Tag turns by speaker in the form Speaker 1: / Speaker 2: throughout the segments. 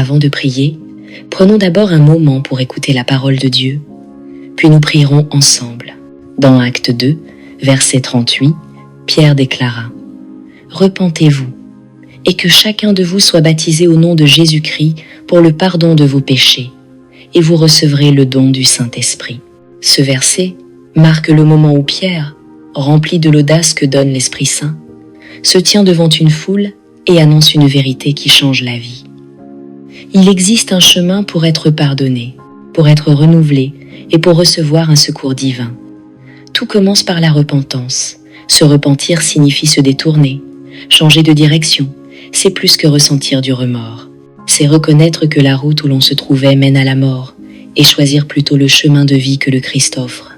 Speaker 1: Avant de prier, prenons d'abord un moment pour écouter la parole de Dieu, puis nous prierons ensemble. Dans Acte 2, verset 38, Pierre déclara « Repentez-vous, et que chacun de vous soit baptisé au nom de Jésus-Christ pour le pardon de vos péchés, et vous recevrez le don du Saint-Esprit. » Ce verset marque le moment où Pierre, rempli de l'audace que donne l'Esprit Saint, se tient devant une foule et annonce une vérité qui change la vie. Il existe un chemin pour être pardonné, pour être renouvelé et pour recevoir un secours divin. Tout commence par la repentance. Se repentir signifie se détourner, changer de direction. C'est plus que ressentir du remords. C'est reconnaître que la route où l'on se trouvait mène à la mort et choisir plutôt le chemin de vie que le Christ offre.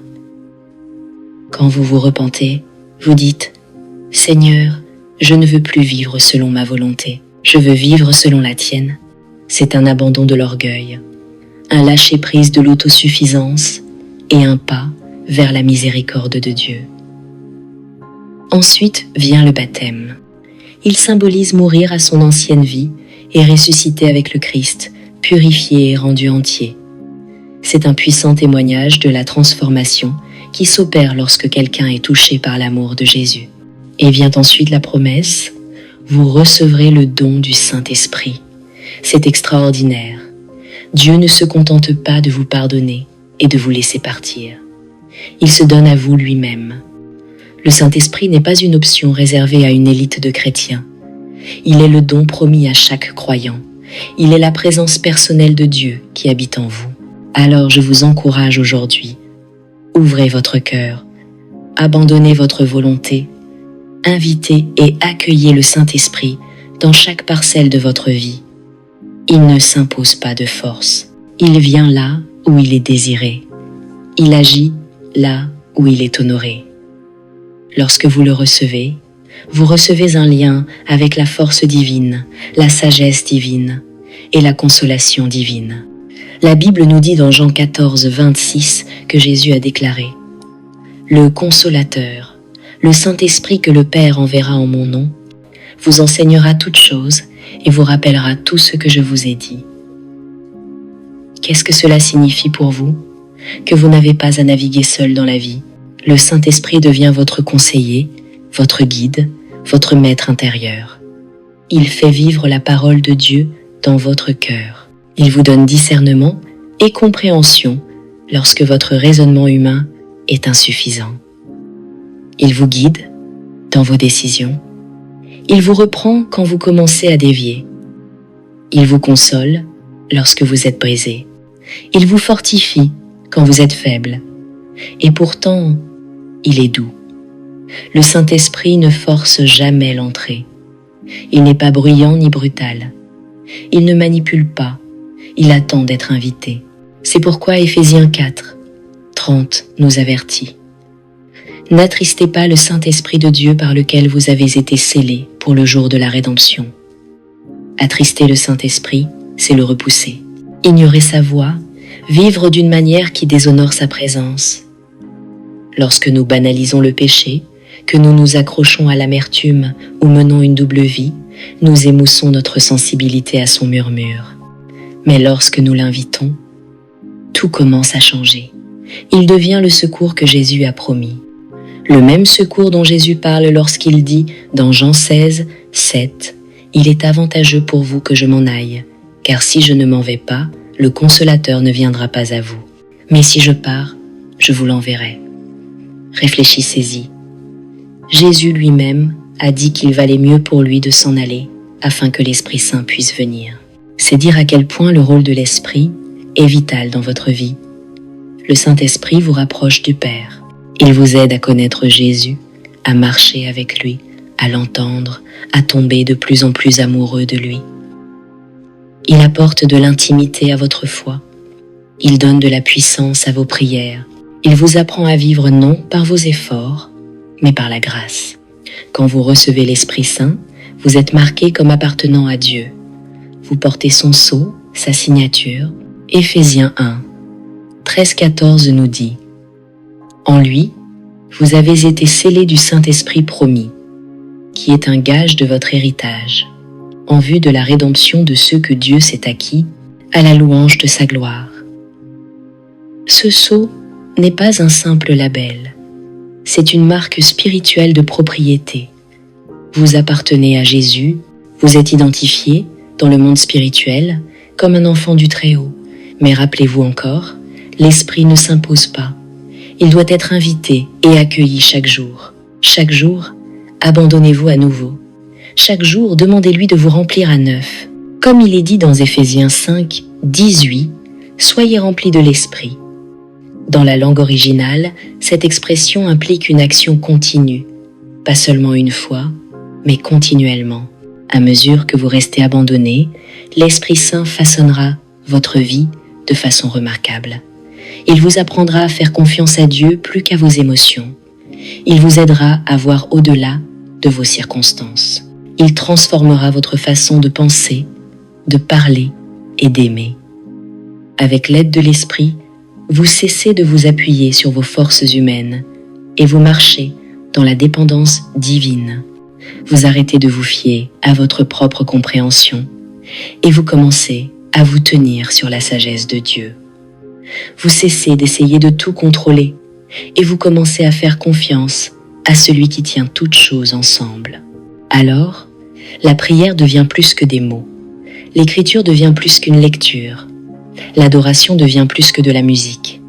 Speaker 1: Quand vous vous repentez, vous dites « Seigneur, je ne veux plus vivre selon ma volonté, je veux vivre selon la tienne. » C'est un abandon de l'orgueil, un lâcher-prise de l'autosuffisance et un pas vers la miséricorde de Dieu. Ensuite vient le baptême. Il symbolise mourir à son ancienne vie et ressusciter avec le Christ, purifié et rendu entier. C'est un puissant témoignage de la transformation qui s'opère lorsque quelqu'un est touché par l'amour de Jésus. Et vient ensuite la promesse, vous recevrez le don du Saint-Esprit. C'est extraordinaire. Dieu ne se contente pas de vous pardonner et de vous laisser partir. Il se donne à vous lui-même. Le Saint-Esprit n'est pas une option réservée à une élite de chrétiens. Il est le don promis à chaque croyant. Il est la présence personnelle de Dieu qui habite en vous. Alors je vous encourage aujourd'hui. Ouvrez votre cœur, abandonnez votre volonté, invitez et accueillez le Saint-Esprit dans chaque parcelle de votre vie. Il ne s'impose pas de force. Il vient là où il est désiré. Il agit là où il est honoré. Lorsque vous le recevez, vous recevez un lien avec la force divine, la sagesse divine et la consolation divine. La Bible nous dit dans Jean 14, 26 que Jésus a déclaré « Le Consolateur, le Saint-Esprit que le Père enverra en mon nom, vous enseignera toutes choses et vous rappellera tout ce que je vous ai dit. » Qu'est-ce que cela signifie pour vous? Que vous n'avez pas à naviguer seul dans la vie. Le Saint-Esprit devient votre conseiller, votre guide, votre maître intérieur. Il fait vivre la parole de Dieu dans votre cœur. Il vous donne discernement et compréhension lorsque votre raisonnement humain est insuffisant. Il vous guide dans vos décisions. Il vous reprend quand vous commencez à dévier. Il vous console lorsque vous êtes brisé. Il vous fortifie quand vous êtes faible. Et pourtant, il est doux. Le Saint-Esprit ne force jamais l'entrée. Il n'est pas bruyant ni brutal. Il ne manipule pas. Il attend d'être invité. C'est pourquoi Éphésiens 4, 30 nous avertit. N'attristez pas le Saint-Esprit de Dieu par lequel vous avez été scellés pour le jour de la rédemption. Attrister le Saint-Esprit, c'est le repousser. Ignorer sa voix, vivre d'une manière qui déshonore sa présence. Lorsque nous banalisons le péché, que nous nous accrochons à l'amertume ou menons une double vie, nous émoussons notre sensibilité à son murmure. Mais lorsque nous l'invitons, tout commence à changer. Il devient le secours que Jésus a promis. Le même secours dont Jésus parle lorsqu'il dit dans Jean 16, 7, « Il est avantageux pour vous que je m'en aille, car si je ne m'en vais pas, le Consolateur ne viendra pas à vous. Mais si je pars, je vous l'enverrai. » Réfléchissez-y. Jésus lui-même a dit qu'il valait mieux pour lui de s'en aller afin que l'Esprit Saint puisse venir. C'est dire à quel point le rôle de l'Esprit est vital dans votre vie. Le Saint-Esprit vous rapproche du Père. Il vous aide à connaître Jésus, à marcher avec lui, à l'entendre, à tomber de plus en plus amoureux de lui. Il apporte de l'intimité à votre foi. Il donne de la puissance à vos prières. Il vous apprend à vivre non par vos efforts, mais par la grâce. Quand vous recevez l'Esprit Saint, vous êtes marqué comme appartenant à Dieu. Vous portez son sceau, sa signature. Éphésiens 1, 13-14 nous dit « En lui, vous avez été scellés du Saint-Esprit promis, qui est un gage de votre héritage. en vue de la rédemption de ceux que Dieu s'est acquis, à la louange de sa gloire. Ce sceau n'est pas un simple label, c'est une marque spirituelle de propriété. Vous appartenez à Jésus, vous êtes identifié, dans le monde spirituel, comme un enfant du Très-Haut. Mais rappelez-vous encore, l'Esprit ne s'impose pas. Il doit être invité et accueilli chaque jour. Chaque jour, abandonnez-vous à nouveau. Chaque jour, demandez-lui de vous remplir à neuf. Comme il est dit dans Éphésiens 5, 18, « Soyez remplis de l'Esprit ». Dans la langue originale, cette expression implique une action continue, pas seulement une fois, mais continuellement. À mesure que vous restez abandonné, l'Esprit Saint façonnera votre vie de façon remarquable. Il vous apprendra à faire confiance à Dieu plus qu'à vos émotions. Il vous aidera à voir au-delà de vos circonstances. Il transformera votre façon de penser, de parler et d'aimer. Avec l'aide de l'Esprit, vous cessez de vous appuyer sur vos forces humaines et vous marchez dans la dépendance divine. Vous arrêtez de vous fier à votre propre compréhension et vous commencez à vous tenir sur la sagesse de Dieu. Vous cessez d'essayer de tout contrôler et vous commencez à faire confiance à celui qui tient toutes choses ensemble. Alors, la prière devient plus que des mots. L'écriture devient plus qu'une lecture. L'adoration devient plus que de la musique.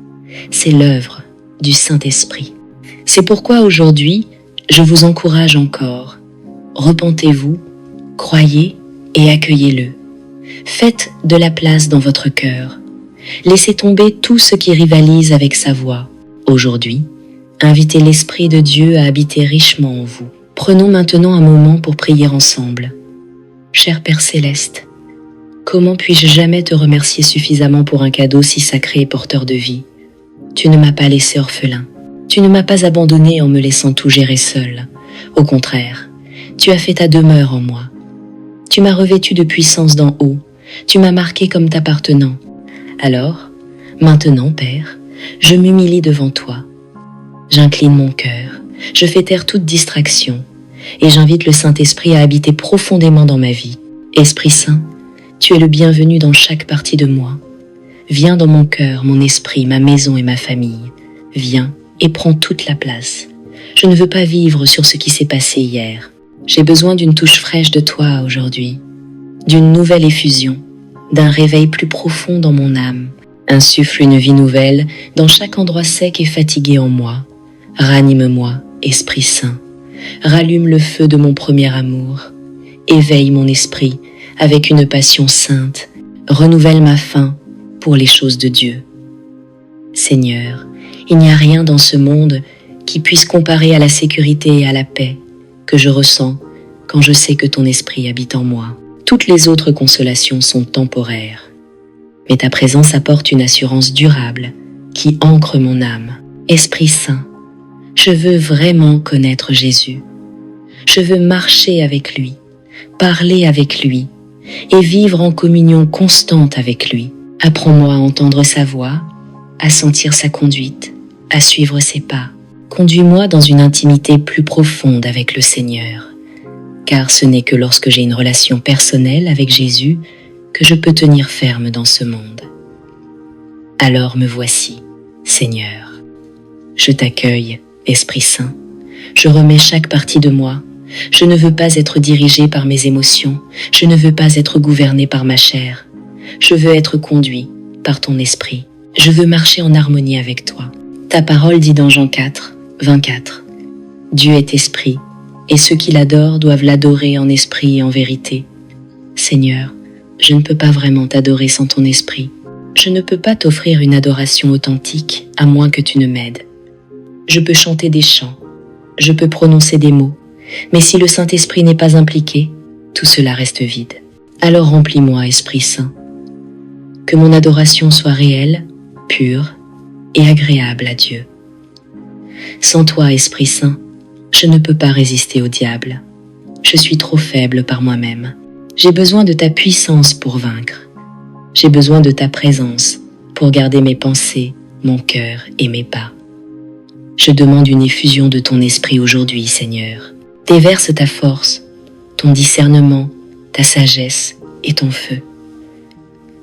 Speaker 1: C'est l'œuvre du Saint-Esprit. C'est pourquoi aujourd'hui, je vous encourage encore. Repentez-vous, croyez et accueillez-le. Faites de la place dans votre cœur. Laissez tomber tout ce qui rivalise avec sa voix. Aujourd'hui, invitez l'Esprit de Dieu à habiter richement en vous. Prenons maintenant un moment pour prier ensemble. Cher Père Céleste, comment puis-je jamais te remercier suffisamment pour un cadeau si sacré et porteur de vie? Tu ne m'as pas laissé orphelin. Tu ne m'as pas abandonné en me laissant tout gérer seul. Au contraire, tu as fait ta demeure en moi. Tu m'as revêtu de puissance d'en haut. Tu m'as marqué comme t'appartenant. Alors, maintenant, Père, je m'humilie devant toi. J'incline mon cœur, je fais taire toute distraction et j'invite le Saint-Esprit à habiter profondément dans ma vie. Esprit Saint, tu es le bienvenu dans chaque partie de moi. Viens dans mon cœur, mon esprit, ma maison et ma famille. Viens et prends toute la place. Je ne veux pas vivre sur ce qui s'est passé hier. J'ai besoin d'une touche fraîche de toi aujourd'hui, d'une nouvelle effusion, d'un réveil plus profond dans mon âme. Insuffle une vie nouvelle dans chaque endroit sec et fatigué en moi. Ranime-moi, Esprit Saint. Rallume le feu de mon premier amour. Éveille mon esprit avec une passion sainte. Renouvelle ma faim pour les choses de Dieu. Seigneur, il n'y a rien dans ce monde qui puisse comparer à la sécurité et à la paix que je ressens quand je sais que ton esprit habite en moi. Toutes les autres consolations sont temporaires, mais ta présence apporte une assurance durable qui ancre mon âme. Esprit Saint, je veux vraiment connaître Jésus. Je veux marcher avec lui, parler avec lui et vivre en communion constante avec lui. Apprends-moi à entendre sa voix, à sentir sa conduite, à suivre ses pas. Conduis-moi dans une intimité plus profonde avec le Seigneur, car ce n'est que lorsque j'ai une relation personnelle avec Jésus que je peux tenir ferme dans ce monde. Alors me voici, Seigneur. Je t'accueille, Esprit Saint. Je remets chaque partie de moi. Je ne veux pas être dirigé par mes émotions. Je ne veux pas être gouverné par ma chair. Je veux être conduit par ton esprit. Je veux marcher en harmonie avec toi. Ta parole dit dans Jean 4, 24. Dieu est esprit, et ceux qui l'adorent doivent l'adorer en esprit et en vérité. Seigneur, je ne peux pas vraiment t'adorer sans ton esprit. Je ne peux pas t'offrir une adoration authentique à moins que tu ne m'aides. Je peux chanter des chants, je peux prononcer des mots, mais si le Saint-Esprit n'est pas impliqué, tout cela reste vide. Alors remplis-moi, Esprit Saint. Que mon adoration soit réelle, pure et agréable à Dieu. Sans toi, Esprit Saint, je ne peux pas résister au diable. Je suis trop faible par moi-même. J'ai besoin de ta puissance pour vaincre. J'ai besoin de ta présence pour garder mes pensées, mon cœur et mes pas. Je demande une effusion de ton esprit aujourd'hui, Seigneur. Déverse ta force, ton discernement, ta sagesse et ton feu.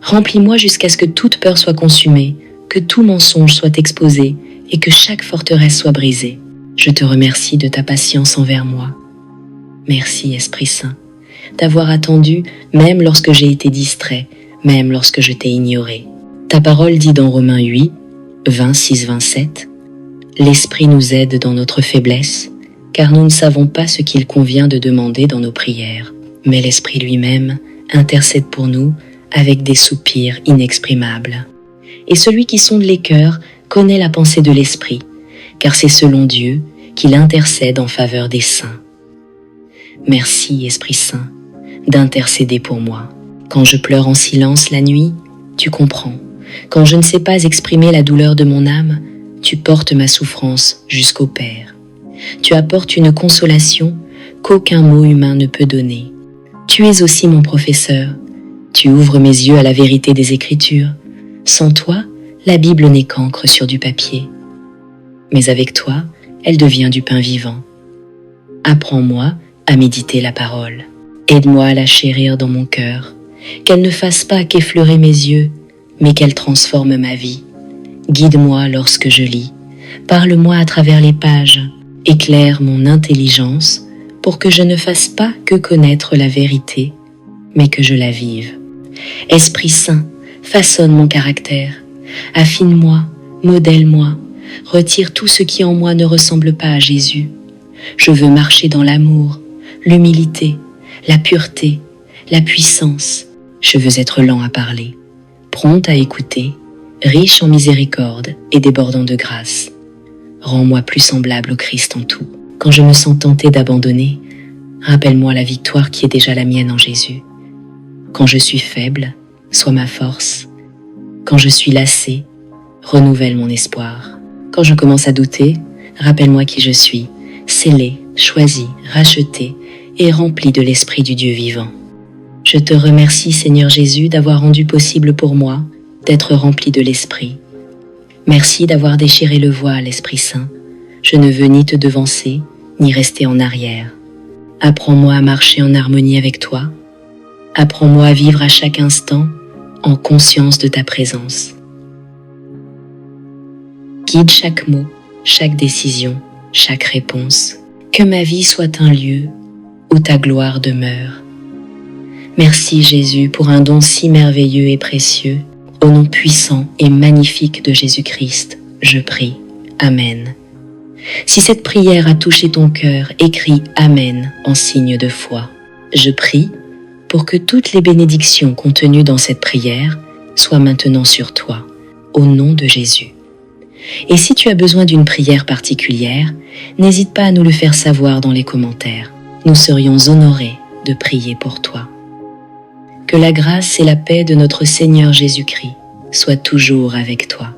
Speaker 1: Remplis-moi jusqu'à ce que toute peur soit consumée, que tout mensonge soit exposé et que chaque forteresse soit brisée. Je te remercie de ta patience envers moi. Merci, Esprit Saint, d'avoir attendu même lorsque j'ai été distrait, même lorsque je t'ai ignoré. Ta parole dit dans Romains 8, 26-27, « L'Esprit nous aide dans notre faiblesse, car nous ne savons pas ce qu'il convient de demander dans nos prières. Mais l'Esprit lui-même intercède pour nous avec des soupirs inexprimables. Et celui qui sonde les cœurs connaît la pensée de l'Esprit, car c'est selon Dieu qu'il intercède en faveur des saints. » Merci, Esprit Saint, d'intercéder pour moi. Quand je pleure en silence la nuit, tu comprends. Quand je ne sais pas exprimer la douleur de mon âme, tu portes ma souffrance jusqu'au Père. Tu apportes une consolation qu'aucun mot humain ne peut donner. Tu es aussi mon professeur. Tu ouvres mes yeux à la vérité des Écritures. Sans toi, la Bible n'est qu'encre sur du papier. Mais avec toi, elle devient du pain vivant. Apprends-moi à méditer la parole. Aide-moi à la chérir dans mon cœur, qu'elle ne fasse pas qu'effleurer mes yeux, mais qu'elle transforme ma vie. Guide-moi lorsque je lis, parle-moi à travers les pages, éclaire mon intelligence pour que je ne fasse pas que connaître la vérité, mais que je la vive. Esprit Saint, façonne mon caractère, affine-moi, modèle-moi, retire tout ce qui en moi ne ressemble pas à Jésus. Je veux marcher dans l'amour, l'humilité, la pureté, la puissance. Je veux être lent à parler, prompt à écouter, riche en miséricorde et débordant de grâce. Rends-moi plus semblable au Christ en tout. Quand je me sens tenté d'abandonner, rappelle-moi la victoire qui est déjà la mienne en Jésus. Quand je suis faible, sois ma force. Quand je suis lassé, renouvelle mon espoir. Quand je commence à douter, rappelle-moi qui je suis, scellé, choisi, racheté et rempli de l'Esprit du Dieu vivant. Je te remercie, Seigneur Jésus, d'avoir rendu possible pour moi d'être rempli de l'Esprit. Merci d'avoir déchiré le voile, Esprit Saint. Je ne veux ni te devancer, ni rester en arrière. Apprends-moi à marcher en harmonie avec toi. Apprends-moi à vivre à chaque instant en conscience de ta présence. Guide chaque mot, chaque décision, chaque réponse. Que ma vie soit un lieu où ta gloire demeure. Merci Jésus pour un don si merveilleux et précieux. Au nom puissant et magnifique de Jésus-Christ, je prie. Amen. Si cette prière a touché ton cœur, écris Amen en signe de foi. Je prie pour que toutes les bénédictions contenues dans cette prière soient maintenant sur toi, au nom de Jésus. Et si tu as besoin d'une prière particulière, n'hésite pas à nous le faire savoir dans les commentaires. Nous serions honorés de prier pour toi. Que la grâce et la paix de notre Seigneur Jésus-Christ soient toujours avec toi.